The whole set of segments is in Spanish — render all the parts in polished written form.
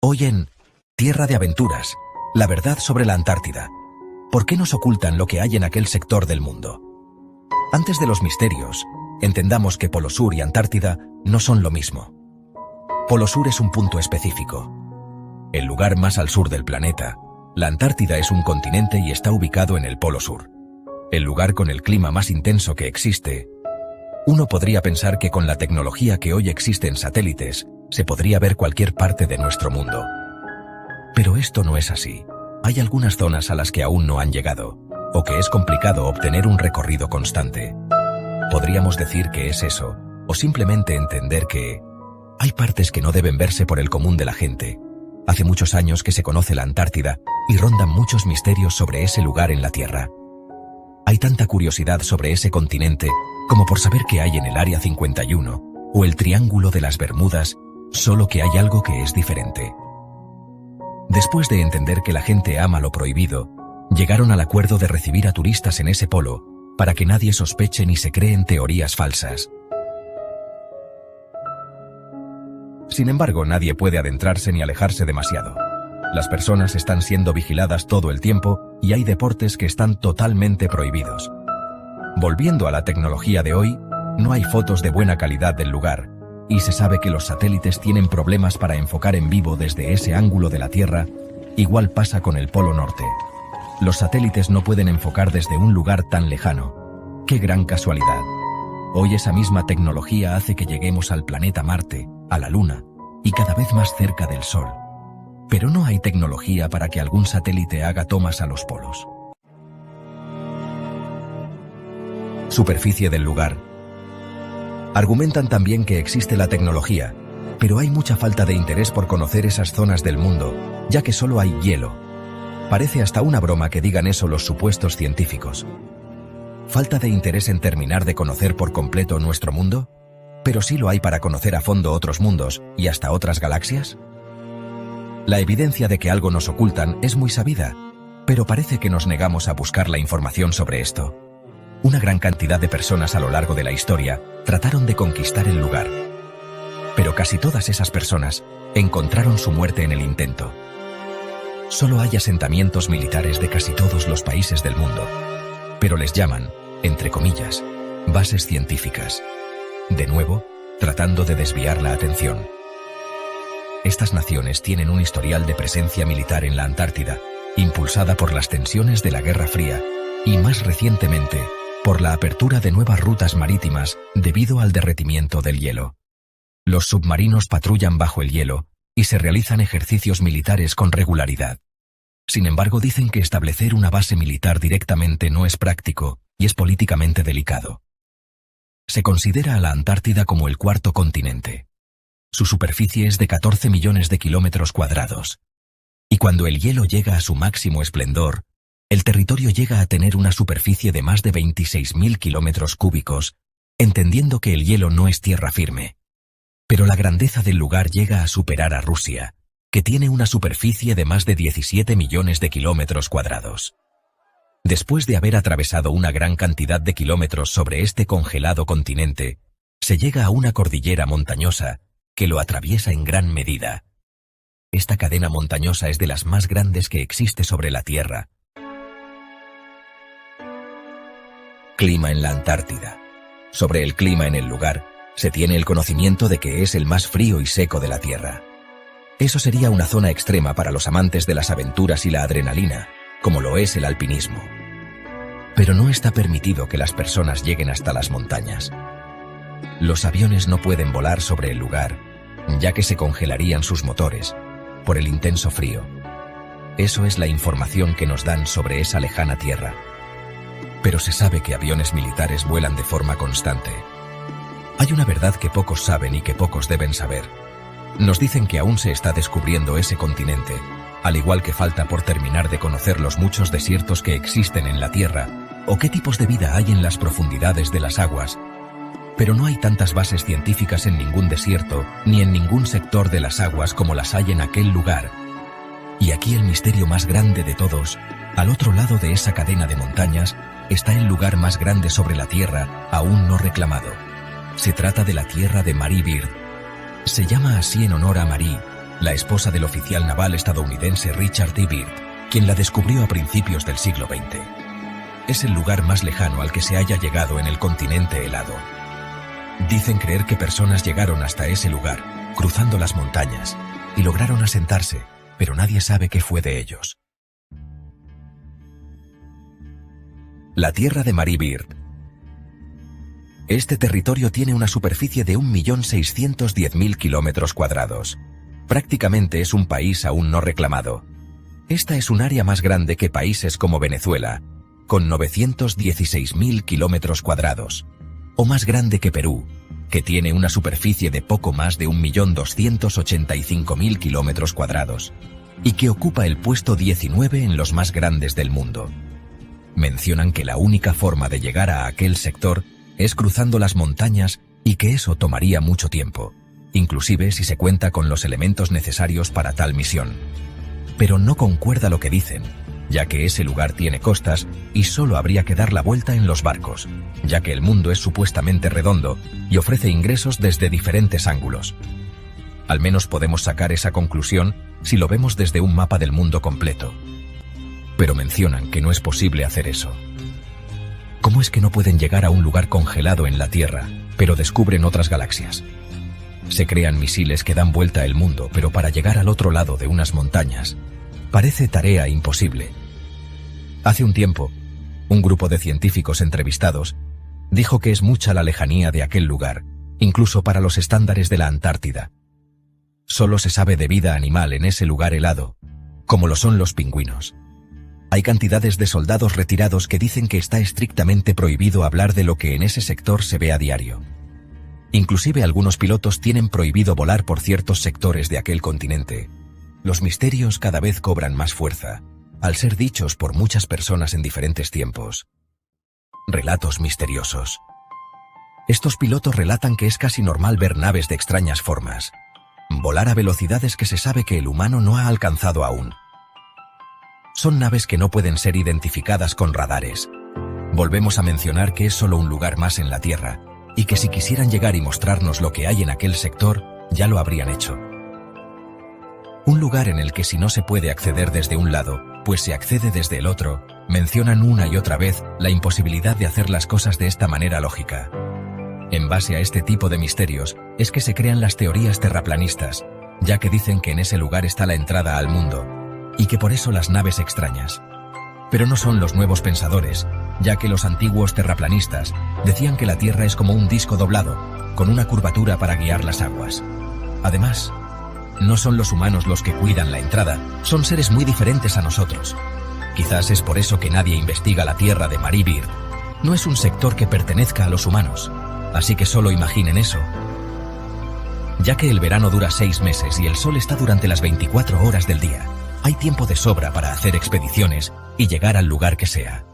Hoy en Tierra de Aventuras, la verdad sobre la Antártida. ¿Por qué nos ocultan lo que hay en aquel sector del mundo? Antes de los misterios, entendamos que Polo Sur y Antártida no son lo mismo. Polo Sur es un punto específico. El lugar más al sur del planeta, la Antártida es un continente y está ubicado en el Polo Sur. El lugar con el clima más intenso que existe. Uno podría pensar que con la tecnología que hoy existe en satélites, se podría ver cualquier parte de nuestro mundo. Pero esto no es así. Hay algunas zonas a las que aún no han llegado, o que es complicado obtener un recorrido constante. Podríamos decir que es eso, o simplemente entender que hay partes que no deben verse por el común de la gente. Hace muchos años que se conoce la Antártida y rondan muchos misterios sobre ese lugar en la Tierra. Hay tanta curiosidad sobre ese continente como por saber qué hay en el Área 51 o el Triángulo de las Bermudas, solo que hay algo que es diferente. Después de entender que la gente ama lo prohibido, llegaron al acuerdo de recibir a turistas en ese polo para que nadie sospeche ni se creen teorías falsas. Sin embargo, nadie puede adentrarse ni alejarse demasiado. Las personas están siendo vigiladas todo el tiempo y hay deportes que están totalmente prohibidos. Volviendo a la tecnología de hoy, no hay fotos de buena calidad del lugar, y se sabe que los satélites tienen problemas para enfocar en vivo desde ese ángulo de la Tierra. Igual pasa con el Polo Norte. Los satélites no pueden enfocar desde un lugar tan lejano. ¡Qué gran casualidad! Hoy esa misma tecnología hace que lleguemos al planeta Marte, a la Luna, y cada vez más cerca del Sol. Pero no hay tecnología para que algún satélite haga tomas a los polos. Superficie del lugar. Argumentan también que existe la tecnología, pero hay mucha falta de interés por conocer esas zonas del mundo, ya que solo hay hielo. Parece hasta una broma que digan eso los supuestos científicos. ¿Falta de interés en terminar de conocer por completo nuestro mundo? ¿Pero sí lo hay para conocer a fondo otros mundos y hasta otras galaxias? La evidencia de que algo nos ocultan es muy sabida, pero parece que nos negamos a buscar la información sobre esto. Una gran cantidad de personas a lo largo de la historia trataron de conquistar el lugar. Pero casi todas esas personas encontraron su muerte en el intento. Solo hay asentamientos militares de casi todos los países del mundo, pero les llaman, entre comillas, bases científicas. De nuevo, tratando de desviar la atención. Estas naciones tienen un historial de presencia militar en la Antártida, impulsada por las tensiones de la Guerra Fría, y más recientemente, por la apertura de nuevas rutas marítimas debido al derretimiento del hielo. Los submarinos patrullan bajo el hielo y se realizan ejercicios militares con regularidad. Sin embargo, dicen que establecer una base militar directamente no es práctico y es políticamente delicado. Se considera a la Antártida como el cuarto continente. Su superficie es de 14 millones de kilómetros cuadrados. Y cuando el hielo llega a su máximo esplendor, el territorio llega a tener una superficie de más de 26.000 kilómetros cúbicos, entendiendo que el hielo no es tierra firme. Pero la grandeza del lugar llega a superar a Rusia, que tiene una superficie de más de 17 millones de kilómetros cuadrados. Después de haber atravesado una gran cantidad de kilómetros sobre este congelado continente, se llega a una cordillera montañosa que lo atraviesa en gran medida. Esta cadena montañosa es de las más grandes que existe sobre la Tierra. Clima en la Antártida. Sobre el clima en el lugar, se tiene el conocimiento de que es el más frío y seco de la Tierra. Eso sería una zona extrema para los amantes de las aventuras y la adrenalina, como lo es el alpinismo. Pero no está permitido que las personas lleguen hasta las montañas. Los aviones no pueden volar sobre el lugar, ya que se congelarían sus motores, por el intenso frío. Eso es la información que nos dan sobre esa lejana tierra. Pero se sabe que aviones militares vuelan de forma constante. Hay una verdad que pocos saben y que pocos deben saber. Nos dicen que aún se está descubriendo ese continente, al igual que falta por terminar de conocer los muchos desiertos que existen en la Tierra, o qué tipos de vida hay en las profundidades de las aguas. Pero no hay tantas bases científicas en ningún desierto, ni en ningún sector de las aguas como las hay en aquel lugar. Y aquí el misterio más grande de todos, al otro lado de esa cadena de montañas, está el lugar más grande sobre la Tierra, aún no reclamado. Se trata de la Tierra de Marie Byrd. Se llama así en honor a Marie, la esposa del oficial naval estadounidense Richard E. Byrd, quien la descubrió a principios del siglo XX. Es el lugar más lejano al que se haya llegado en el continente helado. Dicen creer que personas llegaron hasta ese lugar, cruzando las montañas, y lograron asentarse, pero nadie sabe qué fue de ellos. La tierra de Marie Byrd. Este territorio tiene una superficie de 1.610.000 kilómetros cuadrados. Prácticamente es un país aún no reclamado. Esta es un área más grande que países como Venezuela, con 916.000 kilómetros cuadrados, o más grande que Perú, que tiene una superficie de poco más de 1.285.000 kilómetros cuadrados, y que ocupa el puesto 19 en los más grandes del mundo. Mencionan que la única forma de llegar a aquel sector es cruzando las montañas y que eso tomaría mucho tiempo, inclusive si se cuenta con los elementos necesarios para tal misión. Pero no concuerda lo que dicen, ya que ese lugar tiene costas y solo habría que dar la vuelta en los barcos, ya que el mundo es supuestamente redondo y ofrece ingresos desde diferentes ángulos. Al menos podemos sacar esa conclusión si lo vemos desde un mapa del mundo completo. Pero mencionan que no es posible hacer eso. ¿Cómo es que no pueden llegar a un lugar congelado en la Tierra, pero descubren otras galaxias? Se crean misiles que dan vuelta al mundo, pero para llegar al otro lado de unas montañas, parece tarea imposible. Hace un tiempo, un grupo de científicos entrevistados dijo que es mucha la lejanía de aquel lugar, incluso para los estándares de la Antártida. Solo se sabe de vida animal en ese lugar helado, como lo son los pingüinos. Hay cantidades de soldados retirados que dicen que está estrictamente prohibido hablar de lo que en ese sector se ve a diario. Inclusive algunos pilotos tienen prohibido volar por ciertos sectores de aquel continente. Los misterios cada vez cobran más fuerza, al ser dichos por muchas personas en diferentes tiempos. Relatos misteriosos. Estos pilotos relatan que es casi normal ver naves de extrañas formas, volar a velocidades que se sabe que el humano no ha alcanzado aún. Son naves que no pueden ser identificadas con radares. Volvemos a mencionar que es solo un lugar más en la Tierra, y que si quisieran llegar y mostrarnos lo que hay en aquel sector, ya lo habrían hecho. Un lugar en el que si no se puede acceder desde un lado, pues se accede desde el otro, mencionan una y otra vez la imposibilidad de hacer las cosas de esta manera lógica. En base a este tipo de misterios, es que se crean las teorías terraplanistas, ya que dicen que en ese lugar está la entrada al mundo, y que por eso las naves extrañas. Pero no son los nuevos pensadores, ya que los antiguos terraplanistas decían que la Tierra es como un disco doblado, con una curvatura para guiar las aguas. Además, no son los humanos los que cuidan la entrada, son seres muy diferentes a nosotros. Quizás es por eso que nadie investiga la Tierra de Marie Byrd. No es un sector que pertenezca a los humanos, así que solo imaginen eso. Ya que el verano dura 6 meses y el sol está durante las 24 horas del día, hay tiempo de sobra para hacer expediciones y llegar al lugar que sea.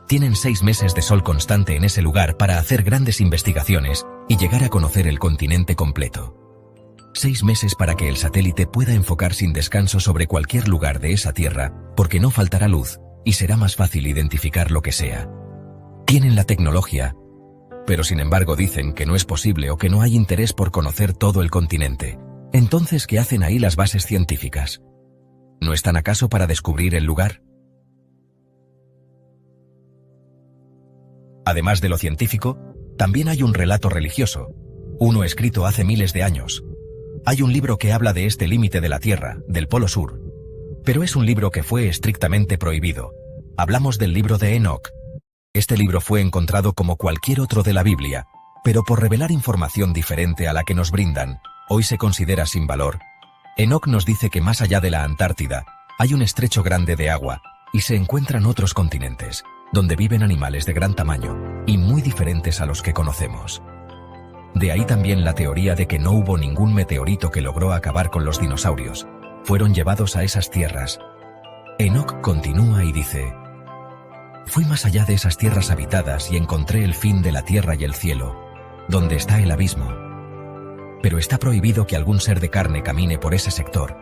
Tienen 6 meses de sol constante en ese lugar para hacer grandes investigaciones y llegar a conocer el continente completo. 6 meses para que el satélite pueda enfocar sin descanso sobre cualquier lugar de esa Tierra, porque no faltará luz y será más fácil identificar lo que sea. Tienen la tecnología, pero sin embargo dicen que no es posible o que no hay interés por conocer todo el continente. Entonces, ¿qué hacen ahí las bases científicas? ¿No están acaso para descubrir el lugar? Además de lo científico, también hay un relato religioso, uno escrito hace miles de años. Hay un libro que habla de este límite de la Tierra, del Polo Sur, pero es un libro que fue estrictamente prohibido. Hablamos del libro de Enoch. Este libro fue encontrado como cualquier otro de la Biblia, pero por revelar información diferente a la que nos brindan, hoy se considera sin valor. Enoch nos dice que más allá de la Antártida, hay un estrecho grande de agua, y se encuentran otros continentes, donde viven animales de gran tamaño, y muy diferentes a los que conocemos. De ahí también la teoría de que no hubo ningún meteorito que logró acabar con los dinosaurios. Fueron llevados a esas tierras. Enoch continúa y dice: fui más allá de esas tierras habitadas y encontré el fin de la tierra y el cielo, donde está el abismo. Pero está prohibido que algún ser de carne camine por ese sector.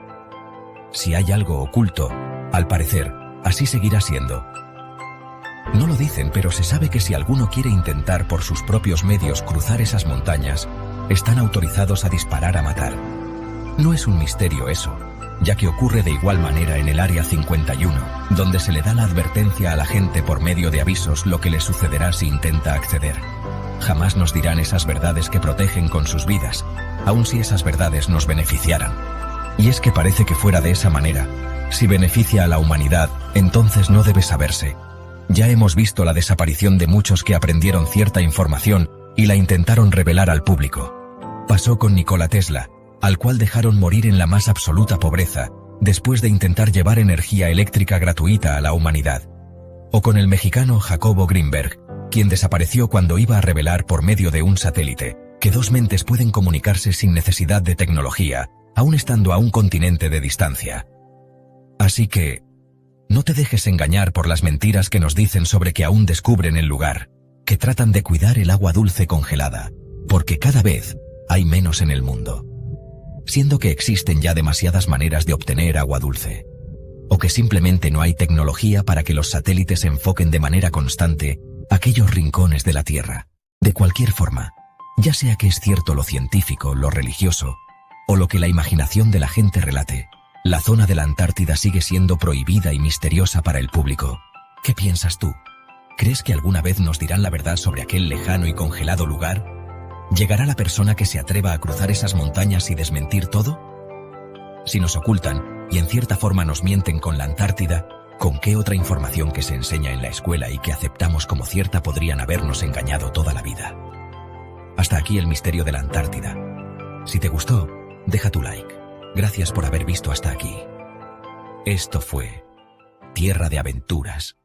Si hay algo oculto, al parecer, así seguirá siendo. No lo dicen, pero se sabe que si alguno quiere intentar por sus propios medios cruzar esas montañas, están autorizados a disparar a matar. No es un misterio eso, ya que ocurre de igual manera en el Área 51, donde se le da la advertencia a la gente por medio de avisos lo que le sucederá si intenta acceder. Jamás nos dirán esas verdades que protegen con sus vidas, aun si esas verdades nos beneficiaran. Y es que parece que fuera de esa manera. Si beneficia a la humanidad, entonces no debe saberse. Ya hemos visto la desaparición de muchos que aprendieron cierta información y la intentaron revelar al público. Pasó con Nikola Tesla, al cual dejaron morir en la más absoluta pobreza, después de intentar llevar energía eléctrica gratuita a la humanidad. O con el mexicano Jacobo Greenberg, quien desapareció cuando iba a revelar por medio de un satélite que dos mentes pueden comunicarse sin necesidad de tecnología, aun estando a un continente de distancia. Así que, no te dejes engañar por las mentiras que nos dicen sobre que aún descubren el lugar, que tratan de cuidar el agua dulce congelada, porque cada vez hay menos en el mundo. Siendo que existen ya demasiadas maneras de obtener agua dulce. O que simplemente no hay tecnología para que los satélites enfoquen de manera constante aquellos rincones de la Tierra. De cualquier forma, ya sea que es cierto lo científico, lo religioso, o lo que la imaginación de la gente relate, la zona de la Antártida sigue siendo prohibida y misteriosa para el público. ¿Qué piensas tú? ¿Crees que alguna vez nos dirán la verdad sobre aquel lejano y congelado lugar? ¿Llegará la persona que se atreva a cruzar esas montañas y desmentir todo? Si nos ocultan, y en cierta forma nos mienten con la Antártida, ¿con qué otra información que se enseña en la escuela y que aceptamos como cierta podrían habernos engañado toda la vida? Hasta aquí el misterio de la Antártida. Si te gustó, deja tu like. Gracias por haber visto hasta aquí. Esto fue Tierra de Aventuras.